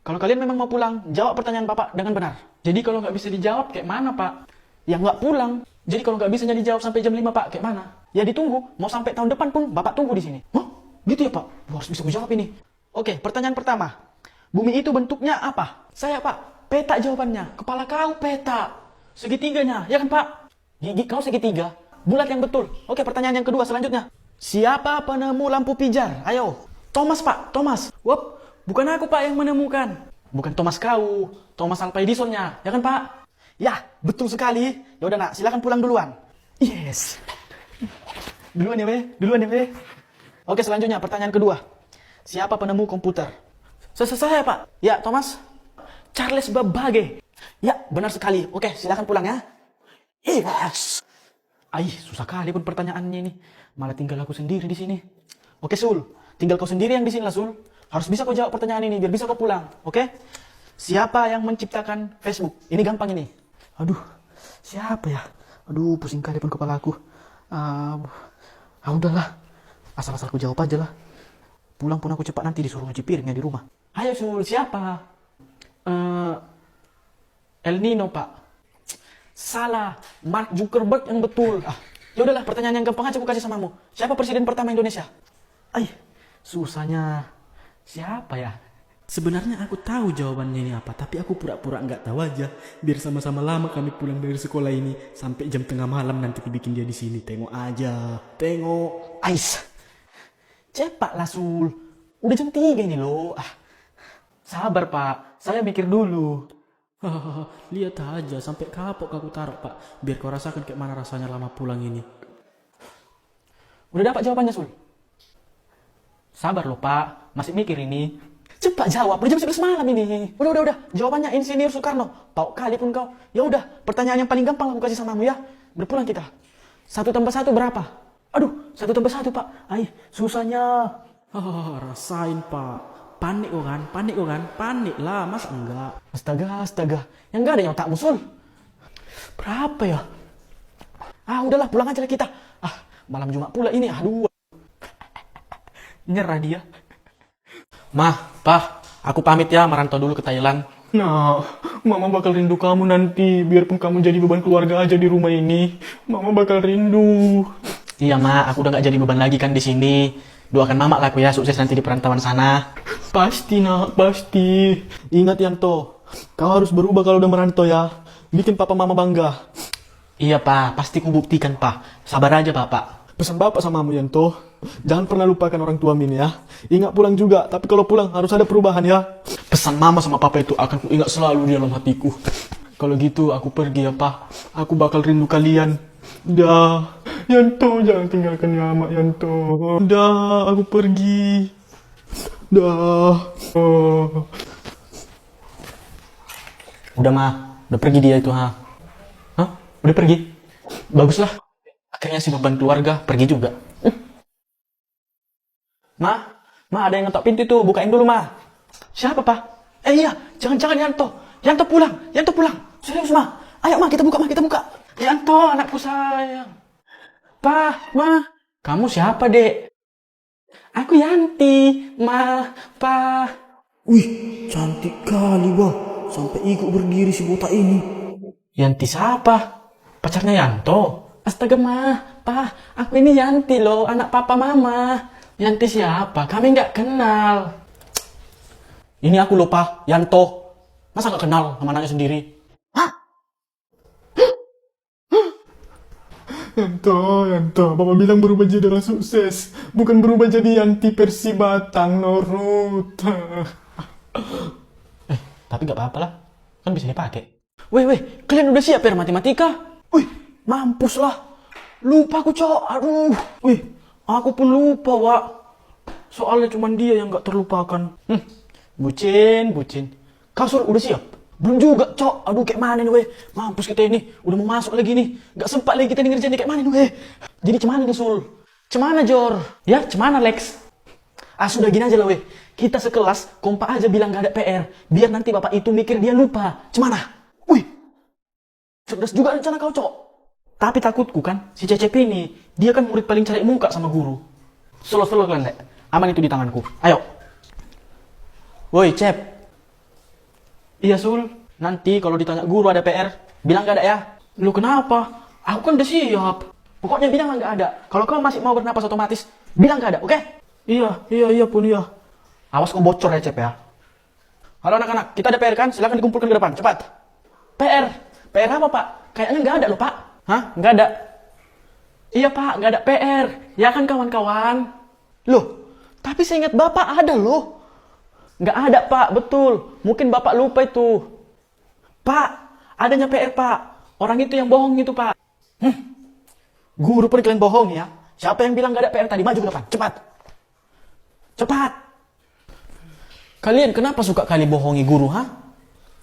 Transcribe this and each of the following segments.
Kalau kalian memang mau pulang, jawab pertanyaan Bapak dengan benar. Jadi kalau nggak bisa dijawab, kayak mana Pak? Ya nggak pulang. Jadi kalau nggak bisa dijawab sampai jam 5 Pak, kayak mana? Ya ditunggu. Mau sampai tahun depan pun Bapak tunggu di sini. Hah? Gitu ya Pak? Harus bisa gue jawab ini. Oke, pertanyaan pertama. Bumi itu bentuknya apa? Saya Pak, peta jawabannya. Kepala kau peta. Segitiganya, ya kan Pak? Gigi kau segitiga. Bulat yang betul. Oke, pertanyaan yang kedua selanjutnya. Siapa penemu lampu pijar? Ayo. Thomas Pak, Thomas. Wop, bukan aku Pak yang menemukan. Bukan Thomas kau, Thomas Alva Edisonnya, ya kan Pak? Ya, betul sekali. Ya udah nak, silakan pulang duluan. Yes. Duluan ya Be. Oke, selanjutnya pertanyaan kedua. Siapa penemu komputer? Saya Pak. Ya, Thomas. Charles Babbage. Ya, benar sekali. Oke, silakan pulang ya. Yes. Susah kali pun pertanyaannya ini. Malah tinggal aku sendiri di sini. Oke, Sul. Tinggal kau sendiri yang di sini lah, Sul. Harus bisa kau jawab pertanyaan ini biar bisa kau pulang. Oke? Siapa yang menciptakan Facebook? Ini gampang ini. Aduh, siapa ya? Aduh, pusing kali pun kepala aku. Udahlah. Asal-asal aku jawab aja lah. Pulang pun aku cepat nanti disuruh nyuci piringnya di rumah. Ayo, Sul. Siapa? El Nino, Pak. Salah, Mark Zuckerberg yang betul. Ya udahlah, pertanyaan yang gampang aja aku kasih samamu. Siapa presiden pertama Indonesia? Susahnya siapa ya? Sebenarnya aku tahu jawabannya ini apa, tapi aku pura-pura nggak tahu aja. Biar sama-sama lama kami pulang dari sekolah ini sampai jam tengah malam nanti dibikin dia di sini. Tengok aja, tengok. Cepat lah, Sul. Udah jam 3 ini loh. Sabar, Pak. Saya mikir dulu. Lihat aja sampai kapok aku taruh Pak, biar kau rasakan kayak mana rasanya lama pulang ini. Udah dapat jawabannya, Sul? Sabar loh Pak, masih mikir ini. Cepat jawab, udah jam 11 malam ini. Udah. Jawabannya Insinyur Soekarno. Tahu kali pun kau. Ya udah, pertanyaan yang paling gampang aku kasih samamu ya. Berpulang kita. 1 tambah 1 berapa? Aduh, 1 tambah 1 Pak. Susahnya. Rasain Pak. Panik kok kan? Panik lah, masa enggak? Astaga. Yang enggak ada yang otakmu, Sul. Berapa ya? Udahlah, pulang aja lah kita. Malam Jumat pula ini. Aduh. Nyerah dia. Mah, Pah, aku pamit ya, merantau dulu ke Thailand. Nah, Mama bakal rindu kamu nanti. Biarpun kamu jadi beban keluarga aja di rumah ini, Mama bakal rindu. Iya, Ma, aku udah gak jadi beban lagi kan di sini. Doakan Mama lah aku ya, sukses nanti di perantauan sana. Pasti nak, pasti. Ingat Yanto, kau harus berubah kalau udah merantau ya. Bikin papa mama bangga. Iya Pak, pasti ku buktikan Pak. Sabar aja Bapak. Pesan bapak samamu Yanto, jangan pernah lupakan orang tua Min ya. Ingat pulang juga, tapi kalau pulang harus ada perubahan ya. Pesan Mama sama Papa itu akan ku ingat selalu di dalam hatiku. Kalau gitu aku pergi ya Pak. Aku bakal rindu kalian. Dah, Yanto jangan tinggalkan Mama Yanto. Dah, aku pergi. Dah. Udah Ma, udah pergi dia itu ha. Hah? Udah pergi? Baguslah. Akhirnya si beban keluarga pergi juga. Ma, ada yang ngetok pintu tuh, bukain dulu Ma. Siapa Pak? Iya, jangan-jangan Yanto pulang. Serius Ma. Ayo Ma, kita buka. Yanto, anakku sayang. Pa, Ma, Kamu siapa Dek? aku Yanti, Ma, Pa. Wih, cantik kali wah. Sampai ikut berdiri si botak ini. Yanti siapa? Pacarnya Yanto? Astaga Ma, Pa, aku ini Yanti loh, anak papa mama. Yanti siapa? Kami nggak kenal. Ini aku loh Pa, Yanto. Masa gak kenal sama anaknya sendiri? Yanto, Papa bilang berubah jadi orang sukses, bukan berubah jadi Yanti versi Batang Naruto. Tapi gak apa-apa lah. Kan bisa dipakai. Weh, kalian udah siap ya matematika? Wih, mampus lah. Lupa aku, Cok. Aduh. Wih, aku pun lupa, Wak. Soalnya cuma dia yang gak terlupakan. Bucin. Kasur udah siap? Belum juga, Cok. Aduh, kayak mana nih, weh. Mampus kita ini. Udah mau masuk lagi nih. Gak sempat lagi kita ngerjain kayak mana nih, weh. Jadi cemana nih, Sul? Cemana, Jor? Ya, cemana, Lex? Sudah gini aja lah, weh. Kita sekelas, kompak aja bilang gak ada PR. Biar nanti bapak itu mikir dia lupa. Cemana? Wih. Cerdas juga rencana kau, Cok. Tapi takutku kan, si Cecep ini, dia kan murid paling cari muka sama guru. Solo kalian, Lek. Aman itu di tanganku. Ayo. Woi, Cep. Iya, Sul. Nanti kalau ditanya guru ada PR, bilang gak ada ya. Lu kenapa? Aku kan udah siap. Pokoknya bilang gak ada. Kalau kau masih mau bernapas otomatis, bilang gak ada, oke? Iya pun iya. Awas kau bocor ya, Cep ya. Halo anak-anak, kita ada PR kan? Silahkan dikumpulkan ke depan, cepat. PR? PR apa, Pak? Kayaknya nggak ada loh, Pak. Hah? Nggak ada? Iya, Pak, nggak ada PR. Ya kan, kawan-kawan? Loh, tapi saya ingat Bapak ada loh. Nggak ada, Pak, betul. Mungkin Bapak lupa itu. Pak, adanya PR, Pak. Orang itu yang bohong itu, Pak. Guru pun kalian bohong ya. Siapa yang bilang nggak ada PR tadi? Maju ke depan, cepat. Cepat. Kalian kenapa suka kali bohongi guru, ha?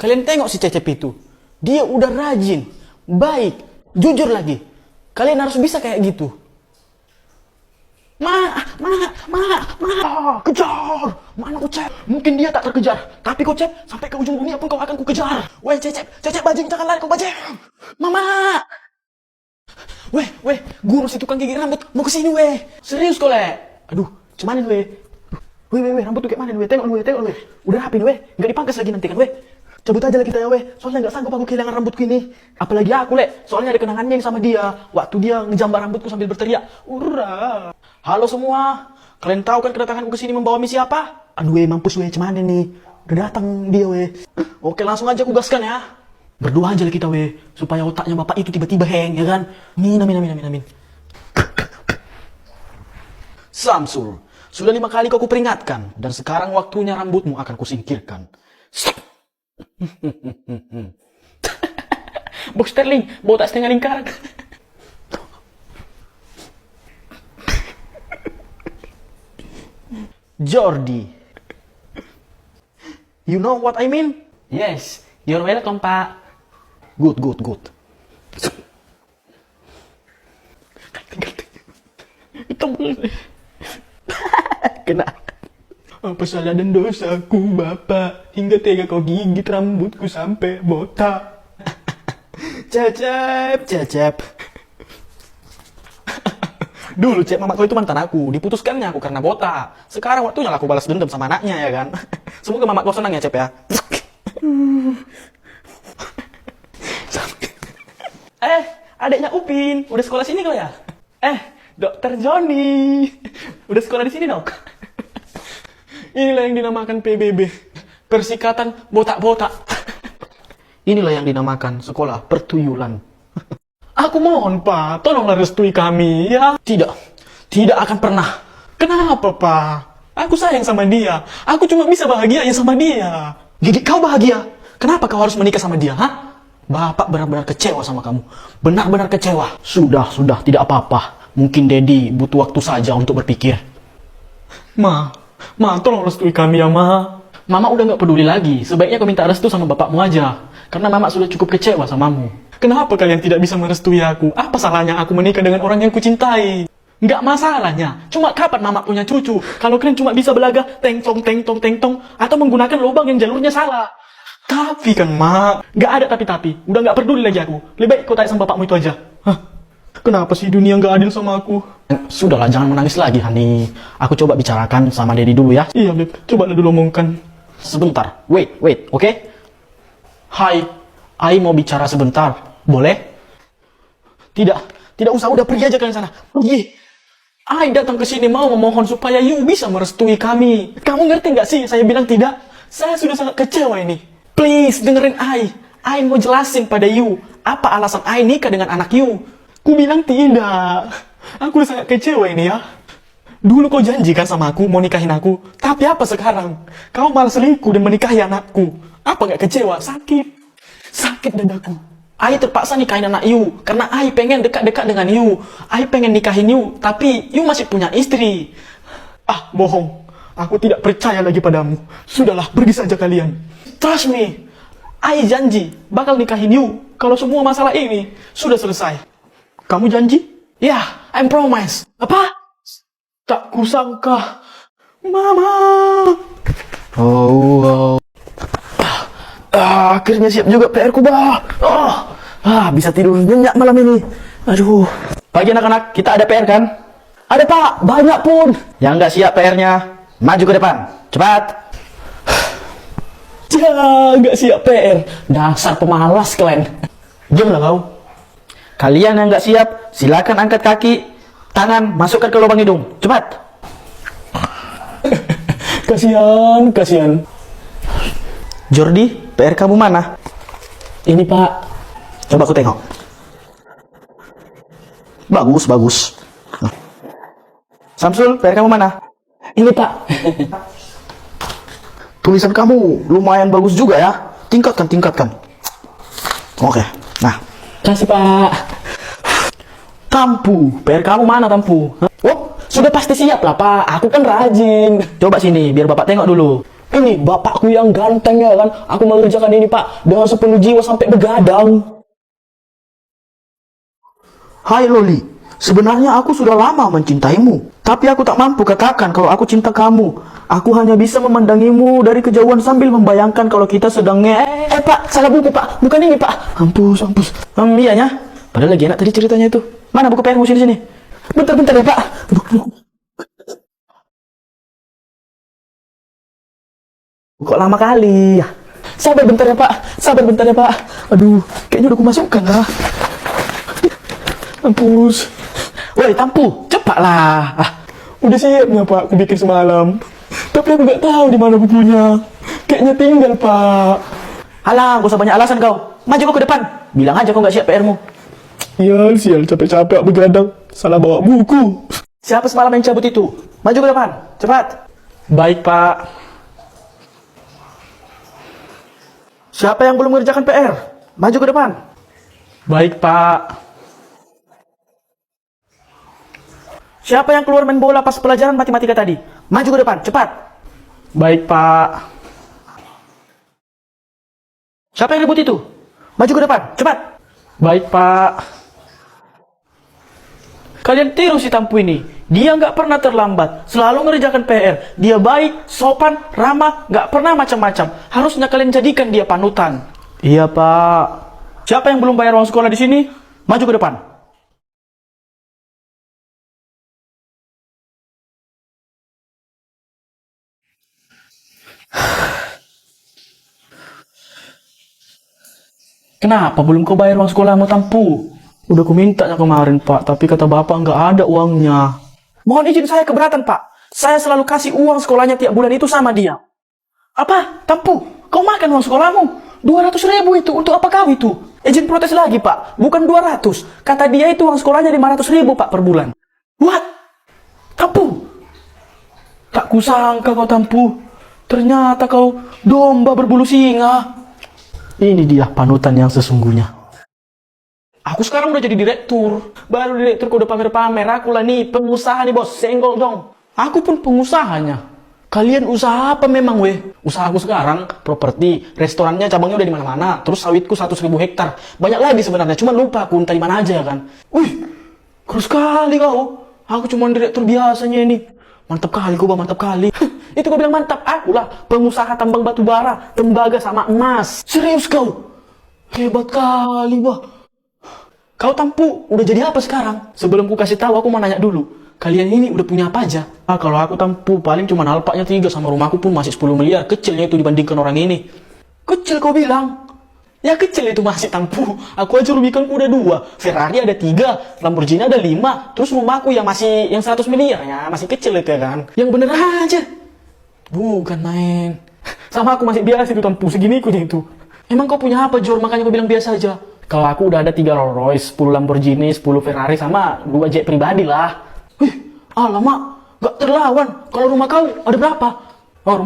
Kalian tengok si Cecep itu. Dia udah rajin, baik, jujur lagi. Kalian harus bisa kayak gitu. Kejar! Mana Cecep? Mungkin dia tak terkejar. Tapi Cecep, sampai ke ujung dunia pun kau akan kukejar. Weh, Cecep, bajing, jangan lari kau bajing. Mama! Weh, guru si tukang gigi rambut mau kesini, weh. Serius kau, Le? Aduh, cuman ini, weh. Weh, rambut tuh kayak mana, weh? Tengok, weh. Udah rapi, weh. Nggak dipangkas lagi nanti kan, weh. Cabut aja lah kita ya, weh. Soalnya nggak sanggup aku kehilangan rambutku ini. Apalagi aku, Le. Soalnya ada kenangannya yang sama dia. Waktu dia ngejambar rambutku sambil berteriak, "Ura!" Halo semua. Kalian tahu kan kedatanganku ke sini membawa misi apa? Aduh, weh, mampus, weh. Cuman nih. Udah datang dia, weh. Oke, langsung aja aku gaskan ya. Berdoa aja lah kita, weh. Supaya otaknya bapak itu tiba-tiba hang, ya kan? Amin. Samsul. Sudah 5 kali kau kuperingatkan, dan sekarang waktunya rambutmu akan kusingkirkan. Box Sterling, botak setengah lingkaran. Jordi. You know what I mean? Yes, you're welcome, Pak. Good. Kena. Apa salah dan dosaku, Bapak, hingga tega kau gigit rambutku sampai botak. Cecep. Dulu Cep, mamaku itu mantan aku, diputuskannya aku karena botak. Sekarang waktunya aku balas dendam sama anaknya, ya kan? Semoga mamaku senang ya, Cep ya. Adiknya Upin, udah sekolah sini kau ya? Dokter Johnny, udah sekolah di sini dong? Inilah yang dinamakan PBB, Persikatan Botak-Botak. Inilah yang dinamakan sekolah pertuyulan. Aku mohon, Pak, tolonglah restui kami, ya. Tidak akan pernah. Kenapa, Pak? Aku sayang sama dia. Aku cuma bisa bahagia sama dia. Jadi kau bahagia? Kenapa kau harus menikah sama dia, ha? Bapak benar-benar kecewa sama kamu. Benar-benar kecewa. Sudah, tidak apa-apa. Mungkin Dedi butuh waktu saja untuk berpikir. Ma, tolong restui kami ya, Ma. Mama udah gak peduli lagi. Sebaiknya kau minta restu sama bapakmu aja. Karena Mama sudah cukup kecewa samamu. Kenapa kalian tidak bisa merestui aku? Apa salahnya aku menikah dengan orang yang kucintai? Nggak masalahnya. Cuma kapan Mama punya cucu? Kalau kalian cuma bisa belaga teng tong atau menggunakan lubang yang jalurnya salah. Tapi kan, Mak, nggak ada tapi. Udah nggak peduli lagi aku. Lebih baik kau tanya sama bapakmu itu aja. Kenapa sih dunia nggak adil sama aku? Sudahlah, jangan menangis lagi, Hani. Aku coba bicarakan sama Dedi dulu ya. Iya, Beb. Coba dulu omongkan. Sebentar. Wait, oke? Hai, Ai mau bicara sebentar. Boleh? Tidak usah. Udah pergi aja kalian sana. Pergi. Ai datang ke sini mau memohon supaya you bisa merestui kami. Kamu ngerti nggak sih? Saya bilang tidak. Saya sudah sangat kecewa ini. Please, dengerin Ai. Ai mau jelasin pada you. Apa alasan Ai nikah dengan anak you? Ku bilang tidak. Aku udah sangat kecewa ini ya. Dulu kau janjikan sama aku mau nikahin aku. Tapi apa sekarang? Kau malah selingkuh dan menikahi anakku. Apa gak kecewa? Sakit dadaku. Ai terpaksa nikahin anak you. Karena Ai pengen dekat-dekat dengan you. Ai pengen nikahin you. Tapi you masih punya istri. Bohong. Aku tidak percaya lagi padamu. Sudahlah, pergi saja kalian. Trust me. Ai janji bakal nikahin you kalau semua masalah ini sudah selesai. Kamu janji? Ya, I'm promise. Apa? Tak kusangka. Mama. Oh. Akhirnya siap juga PR-ku, Bah. Bisa tidur nyenyak malam ini. Aduh. Pagi anak-anak, kita ada PR kan? Ada, Pak. Banyak pun. Yang nggak siap PR-nya, maju ke depan. Cepat. Nggak siap PR. Dasar pemalas kalian. Diamlah kau. Kalian yang nggak siap, silakan angkat kaki, tangan masukkan ke lubang hidung. Cepat. Kasihan. Jordi, PR kamu mana? Ini Pak. Coba aku tengok. Bagus. Samsul, PR kamu mana? Ini Pak. Tulisan kamu lumayan bagus juga ya. Tingkatkan. Oke, nah. Kasih Pak. Tampu, PR kamu mana Tampu? Oh, sudah pasti siap lah Pak. Aku kan rajin. Coba sini, biar Bapak tengok dulu. Ini bapakku yang ganteng ya kan. Aku mengerjakan ini Pak dengan sepenuh jiwa sampai begadang. Hai Loli, sebenarnya aku sudah lama mencintaimu. Tapi aku tak mampu katakan kalau aku cinta kamu. Aku hanya bisa memandangimu dari kejauhan sambil membayangkan kalau kita sedang Pak, salah buku Pak. Bukan ini Pak. Ampus. Iyanya. Padahal lagi enak tadi ceritanya itu. Mana buku PR-mu sini? Bentar ya Pak. Kok lama kali ya? Sabar bentar ya Pak. Aduh, kayaknya udah aku masukkan lah. Ampus. Woi Tampu, cepat lah. Udah siapnya Pak, aku bikin semalam. Tapi aku nggak tahu di mana bukunya. Kayaknya tinggal Pak. Alah, gak usah banyak alasan kau. Maju kau ke depan. Bilang aja kau nggak siap PR-mu. Sial, capek-capek begadang. Salah bawa buku. Siapa semalam yang cabut itu? Maju ke depan, cepat. Baik Pak. Siapa yang belum mengerjakan PR? Maju ke depan. Baik, Pak. Siapa yang keluar main bola pas pelajaran matematika tadi? Maju ke depan, cepat. Baik, Pak. Siapa yang ribut itu? Maju ke depan, cepat. Baik, Pak. Kalian tiru si Tampu ini. Dia nggak pernah terlambat, selalu mengerjakan PR. Dia baik, sopan, ramah, nggak pernah macam-macam. Harusnya kalian jadikan dia panutan. Iya Pak. Siapa yang belum bayar uang sekolah di sini? Maju ke depan. Kenapa belum kau bayar uang sekolahmu Tampu? Udah ku minta kemarin Pak, tapi kata Bapak nggak ada uangnya. Mohon izin saya keberatan Pak. Saya selalu kasih uang sekolahnya tiap bulan itu sama dia. Apa? Tampu, kau makan uang sekolahmu? 200.000 itu, untuk apa kau itu? Izin protes lagi Pak, bukan 200. Kata dia itu uang sekolahnya 500.000 Pak per bulan. What? Tampu? Tak kusangka kau Tampu. Ternyata kau domba berbulu singa. Ini dia panutan yang sesungguhnya. Aku sekarang udah jadi direktur. Baru direktur kau udah pamer-pamer. Aku lah nih pengusaha nih bos. Senggol dong. Aku pun pengusahanya. Kalian usaha apa memang weh? Usaha aku sekarang properti. Restorannya cabangnya udah di mana-mana. Terus sawitku 100.000 hektar. Banyak lagi sebenarnya. Cuma lupa aku entah di mana aja kan. Wih, keren sekali kau. Aku cuma direktur biasanya ini. Mantap kali kau, mantap kali. Itu kau bilang mantap. Aku lah pengusaha tambang batu bara, tembaga sama emas. Serius kau? Hebat kali bah. Kau Tampu, udah jadi apa sekarang? Sebelum ku kasih tahu, aku mau nanya dulu. Kalian ini udah punya apa aja? Kalau aku Tampu, paling cuma alpaknya 3 sama rumahku pun masih 10 miliar. Kecilnya itu dibandingkan orang ini. Kecil kau bilang? Ya kecil itu masih Tampu. Aku aja rubikanku udah 2. Ferrari ada 3, Lamborghini ada 5. Terus rumahku yang masih yang 100 miliar ya, masih kecil itu ya kan. Yang bener aja. Bukan main. Sama aku masih biasa itu Tampu, segini ku itu. Emang kau punya apa Jor? Makanya kau bilang biasa aja. Kalau aku udah ada 3 Rolls Royce, 10 Lamborghini, 10 Ferrari, sama 2 jet pribadi lah. Wih, alamak, gak terlawan. Kalau rumah kau ada berapa? Oh,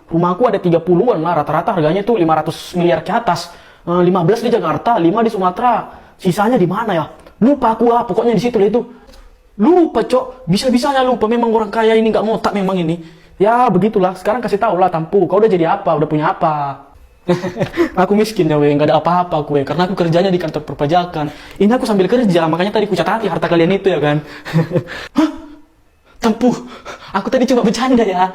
rumahku ada 30-an lah. Rata-rata harganya tuh 500 miliar ke atas. 15 di Jakarta, 5 di Sumatera. Sisanya di mana ya? Lupa aku lah, pokoknya di situ lah itu. Lupa cok, bisa-bisanya lupa. Memang orang kaya ini gak ngotak memang ini. Ya begitulah, sekarang kasih tau lah Tampu. Kau udah jadi apa? Udah punya apa? Aku miskin ya weh, nggak ada apa-apa aku weh, karena aku kerjanya di kantor perpajakan. Ini aku sambil kerja, makanya tadi ku catati harta kalian itu ya kan. Hah? Tampu, aku tadi cuma bercanda ya.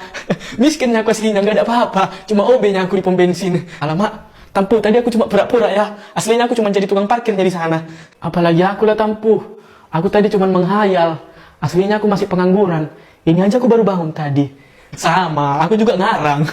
Miskinnya aku aslinya, nggak ada apa-apa, cuma OB-nya aku di pom bensin. Alamak, Tampu, tadi aku cuma pura-pura ya. Aslinya aku cuma jadi tukang parkirnya di sana. Apalagi aku lah Tampu, aku tadi cuma menghayal. Aslinya aku masih pengangguran. Ini aja aku baru bangun tadi. Sama, aku juga ngarang.